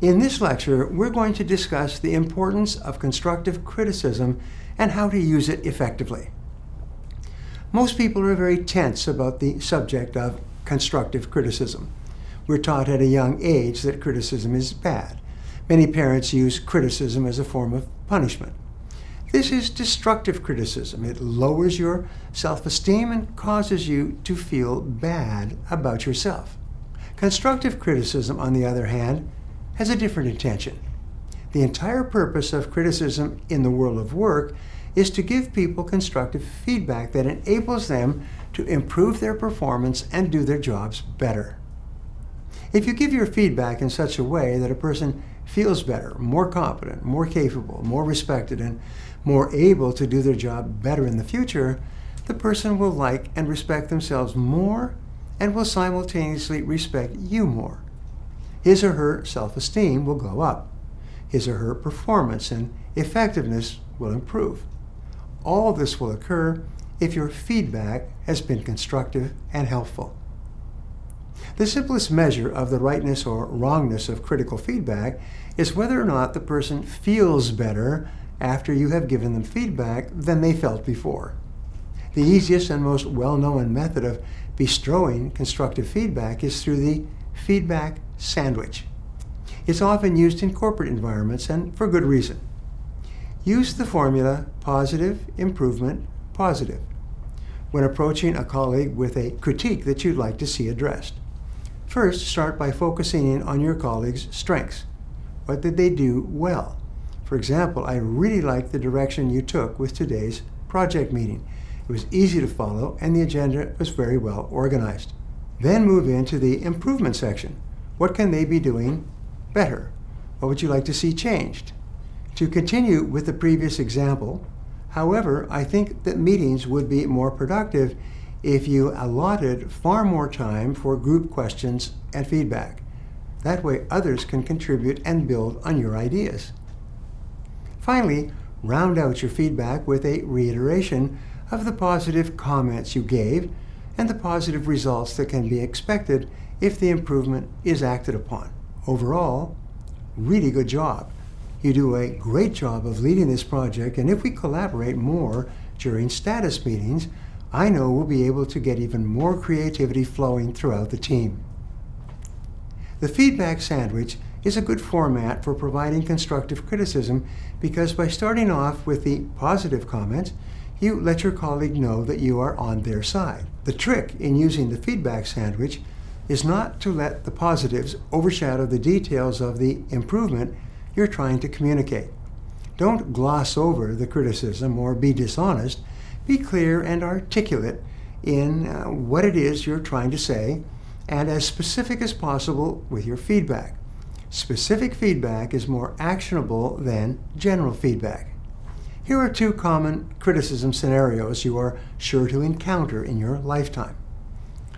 In this lecture, we're going to discuss the importance of constructive criticism and how to use it effectively. Most people are very tense about the subject of constructive criticism. We're taught at a young age that criticism is bad. Many parents use criticism as a form of punishment. This is destructive criticism. It lowers your self-esteem and causes you to feel bad about yourself. Constructive criticism, on the other hand, has a different intention. The entire purpose of criticism in the world of work is to give people constructive feedback that enables them to improve their performance and do their jobs better. If you give your feedback in such a way that a person feels better, more competent, more capable, more respected, and more able to do their job better in the future, the person will like and respect themselves more and will simultaneously respect you more. His or her self-esteem will go up. His or her performance and effectiveness will improve. All this will occur if your feedback has been constructive and helpful. The simplest measure of the rightness or wrongness of critical feedback is whether or not the person feels better after you have given them feedback than they felt before. The easiest and most well-known method of bestowing constructive feedback is through the feedback sandwich. It's often used in corporate environments and for good reason. Use the formula positive, improvement, positive when approaching a colleague with a critique that you'd like to see addressed. First, start by focusing in on your colleague's strengths. What did they do well? For example, I really liked the direction you took with today's project meeting. It was easy to follow and the agenda was very well organized. Then move into the improvement section. What can they be doing better? What would you like to see changed? To continue with the previous example, however, I think that meetings would be more productive if you allotted far more time for group questions and feedback. That way others can contribute and build on your ideas. Finally, round out your feedback with a reiteration of the positive comments you gave and the positive results that can be expected if the improvement is acted upon. Overall, really good job. You do a great job of leading this project, and if we collaborate more during status meetings, I know we'll be able to get even more creativity flowing throughout the team. The feedback sandwich is a good format for providing constructive criticism because by starting off with the positive comments, you let your colleague know that you are on their side. The trick in using the feedback sandwich is not to let the positives overshadow the details of the improvement you're trying to communicate. Don't gloss over the criticism or be dishonest. Be clear and articulate in what it is you're trying to say and as specific as possible with your feedback. Specific feedback is more actionable than general feedback. Here are two common criticism scenarios you are sure to encounter in your lifetime.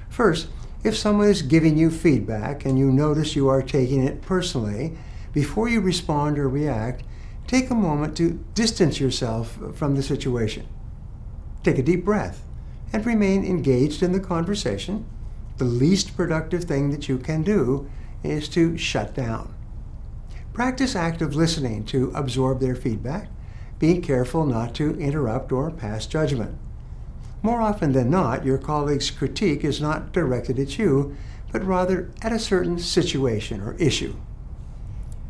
First, if someone is giving you feedback and you notice you are taking it personally, before you respond or react, take a moment to distance yourself from the situation. Take a deep breath and remain engaged in the conversation. The least productive thing that you can do is to shut down. Practice active listening to absorb their feedback, being careful not to interrupt or pass judgment. More often than not, your colleague's critique is not directed at you, but rather at a certain situation or issue.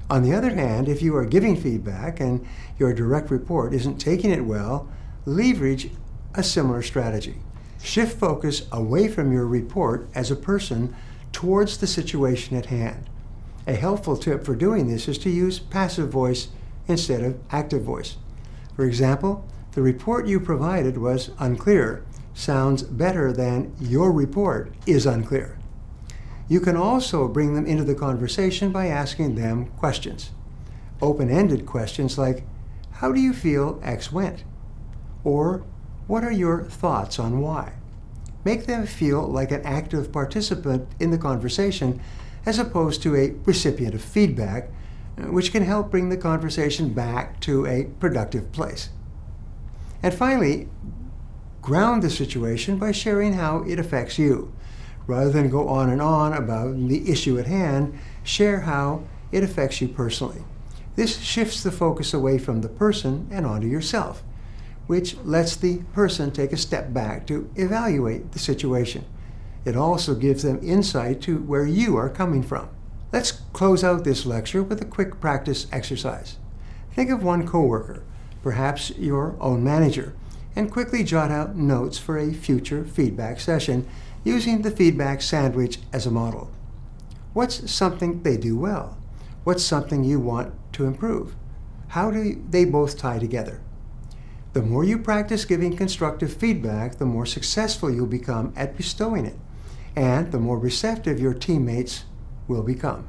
On the other hand, if you are giving feedback and your direct report isn't taking it well, leverage a similar strategy. Shift focus away from your report as a person towards the situation at hand. A helpful tip for doing this is to use passive voice instead of active voice. For example, the report you provided was unclear. Sounds better than your report is unclear. You can also bring them into the conversation by asking them questions. Open-ended questions like, how do you feel X went? Or, what are your thoughts on Y? Make them feel like an active participant in the conversation as opposed to a recipient of feedback, which can help bring the conversation back to a productive place. And finally, ground the situation by sharing how it affects you. Rather than go on and on about the issue at hand, share how it affects you personally. This shifts the focus away from the person and onto yourself, which lets the person take a step back to evaluate the situation. It also gives them insight to where you are coming from. Let's close out this lecture with a quick practice exercise. Think of one coworker, perhaps your own manager, and quickly jot out notes for a future feedback session using the feedback sandwich as a model. What's something they do well? What's something you want to improve? How do they both tie together? The more you practice giving constructive feedback, the more successful you'll become at bestowing it, and the more receptive your teammates will become.